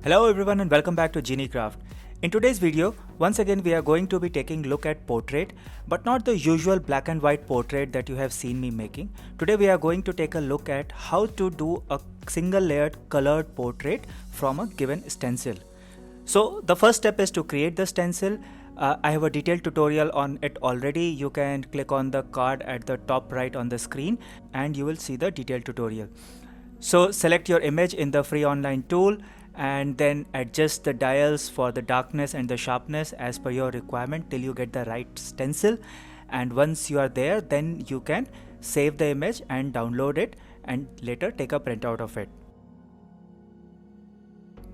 Hello everyone and welcome back to Genie Craft. In today's video, once again we are going to be taking a look at portrait, but not the usual black and white portrait that you have seen me making. Today we are going to take a look at how to do a single layered colored portrait from a given stencil. So the first step is to create the stencil. I have a detailed tutorial on it already. You can click on the card at the top right on the screen and you will see the detailed tutorial. So select your image in the free online tool and then adjust the dials for the darkness and the sharpness as per your requirement till you get the right stencil. And once you are there, then you can save the image and download it and later take a printout of it.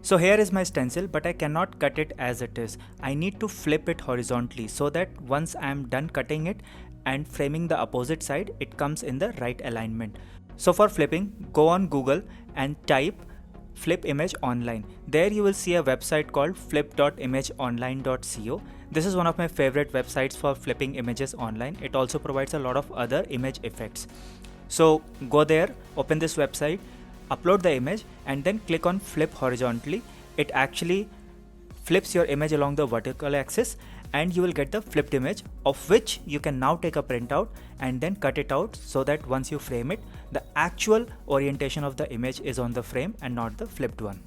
So here is my stencil, but I cannot cut it as it is. I need to flip it horizontally so that once I am done cutting it and framing the opposite side, it comes in the right alignment. So for flipping, go on Google and type flip image online. There you will see a website called flip.imageonline.co. This is one of my favorite websites for flipping images online. It also provides a lot of other image effects. So go there, open this website, upload the image and then click on flip horizontally. It actually flips your image along the vertical axis and you will get the flipped image, of which you can now take a printout and then cut it out so that once you frame it, the actual orientation of the image is on the frame and not the flipped one.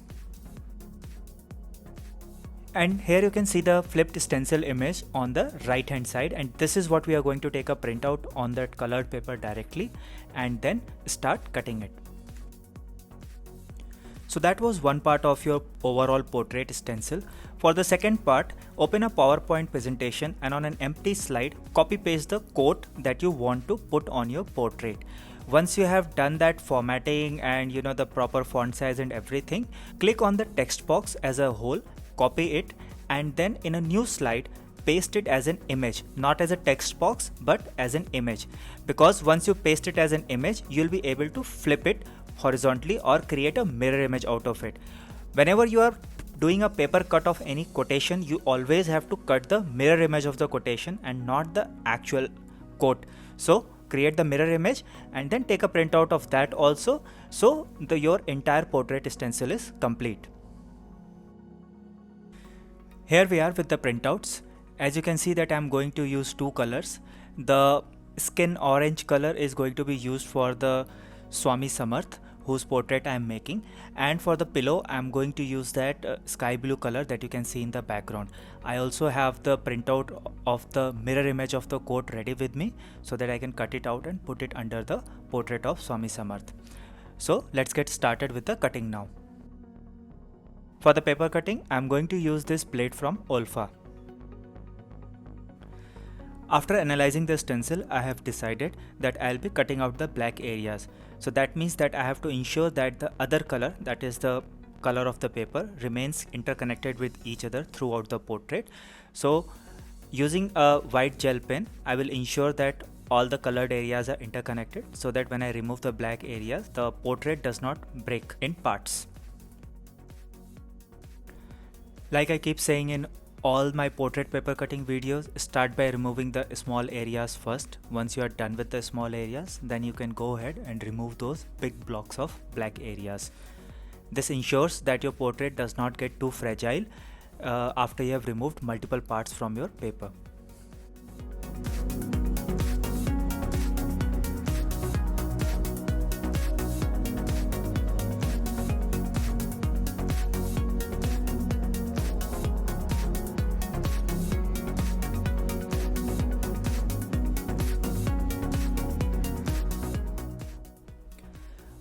And here you can see the flipped stencil image on the right hand side, and this is what we are going to take a printout on that colored paper directly and then start cutting it. So that was one part of your overall portrait stencil. For the second part, open a PowerPoint presentation and on an empty slide, copy paste the quote that you want to put on your portrait. Once you have done that formatting and the proper font size and everything, click on the text box as a whole, copy it, and then in a new slide, paste it as an image, not as a text box, but as an image. Because once you paste it as an image, you'll be able to flip it horizontally or create a mirror image out of it. Whenever you are doing a paper cut of any quotation, you always have to cut the mirror image of the quotation and not the actual quote. So create the mirror image and then take a printout of that also, so your entire portrait stencil is complete. Here we are with the printouts. As you can see that I'm going to use two colors. The skin orange color is going to be used for the Swami Samarth, whose portrait I am making, and for the pillow I am going to use that sky blue color that you can see in the background. I also have the printout of the mirror image of the quote ready with me so that I can cut it out and put it under the portrait of Swami Samarth. So let's get started with the cutting now. For the paper cutting, I am going to use this blade from OLFA. After analyzing the stencil, I have decided that I'll be cutting out the black areas. So that means that I have to ensure that the other color, that is the color of the paper, remains interconnected with each other throughout the portrait. So using a white gel pen, I will ensure that all the colored areas are interconnected so that when I remove the black areas, the portrait does not break in parts. Like I keep saying in all my portrait paper cutting videos, start by removing the small areas first. Once you are done with the small areas, then you can go ahead and remove those big blocks of black areas. This ensures that your portrait does not get too fragile after you have removed multiple parts from your paper.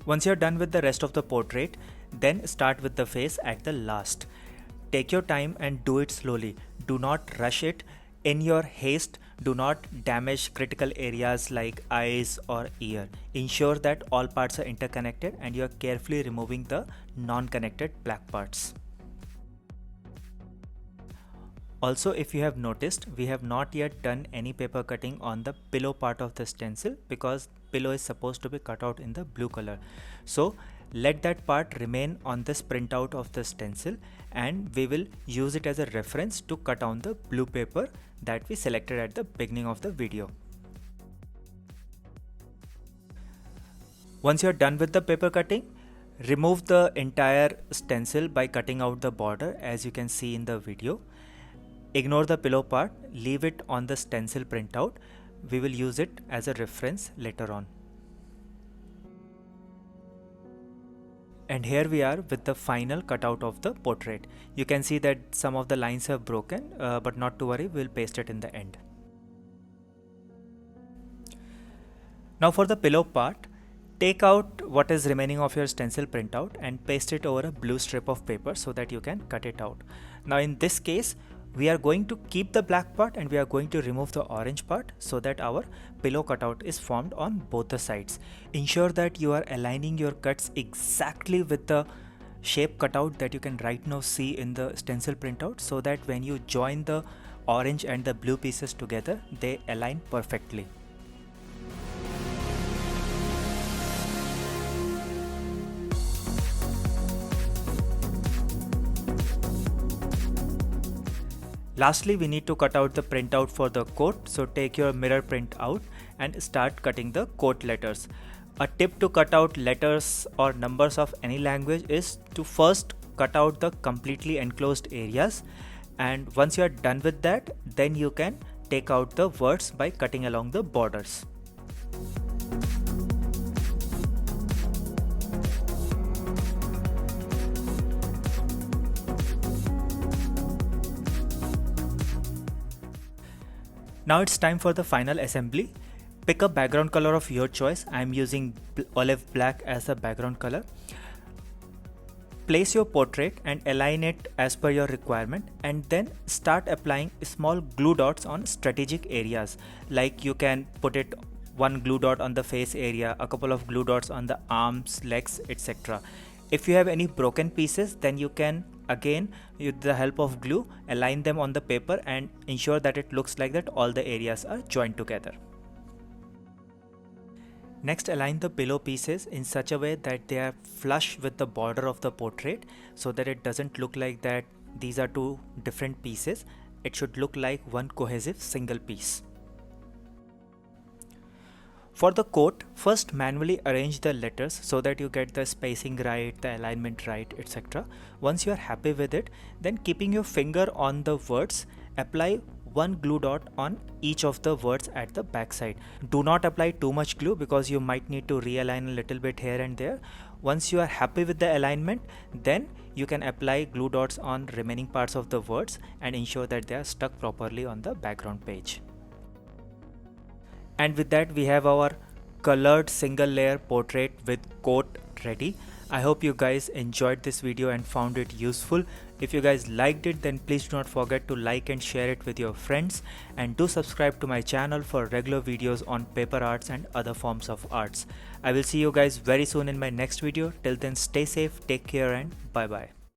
Once you're done with the rest of the portrait, then start with the face at the last. Take your time and do it slowly. Do not rush it. In your haste, do not damage critical areas like eyes or ear. Ensure that all parts are interconnected and you are carefully removing the non-connected black parts. Also, if you have noticed, we have not yet done any paper cutting on the pillow part of the stencil because pillow is supposed to be cut out in the blue color. So let that part remain on this printout of the stencil and we will use it as a reference to cut on the blue paper that we selected at the beginning of the video. Once you're done with the paper cutting, Remove the entire stencil by cutting out the border as you can see in the video. Ignore the pillow part, leave it on the stencil printout. We will use it as a reference later on. And here we are with the final cutout of the portrait. You can see that some of the lines have broken, but not to worry, we'll paste it in the end. Now for the pillow part, take out what is remaining of your stencil printout and paste it over a blue strip of paper so that you can cut it out. Now in this case, we are going to keep the black part and we are going to remove the orange part so that our pillow cutout is formed on both the sides. Ensure that you are aligning your cuts exactly with the shape cutout that you can right now see in the stencil printout, so that when you join the orange and the blue pieces together, they align perfectly. Lastly, we need to cut out the printout for the quote, so take your mirror print out and start cutting the quote letters. A tip to cut out letters or numbers of any language is to first cut out the completely enclosed areas, and once you are done with that, then you can take out the words by cutting along the borders. Now it's time for the final assembly. Pick a background color of your choice. I am using olive black as a background color. Place your portrait and align it as per your requirement, and then start applying small glue dots on strategic areas. Like you can put it one glue dot on the face area, a couple of glue dots on the arms, legs, etc. If you have any broken pieces, then you can again, with the help of glue, align them on the paper and ensure that it looks like that all the areas are joined together. Next, align the pillow pieces in such a way that they are flush with the border of the portrait, so that it doesn't look like that these are two different pieces. It should look like one cohesive single piece. For the quote, first manually arrange the letters so that you get the spacing right, the alignment right, etc. Once you are happy with it, then keeping your finger on the words, apply one glue dot on each of the words at the back side. Do not apply too much glue because you might need to realign a little bit here and there. Once you are happy with the alignment, then you can apply glue dots on remaining parts of the words and ensure that they are stuck properly on the background page. And with that, we have our colored single layer portrait with quote ready. I hope you guys enjoyed this video and found it useful. If you guys liked it, then please do not forget to like and share it with your friends, and do subscribe to my channel for regular videos on paper arts and other forms of arts. I will see you guys very soon in my next video. Till then, stay safe, take care, and bye bye.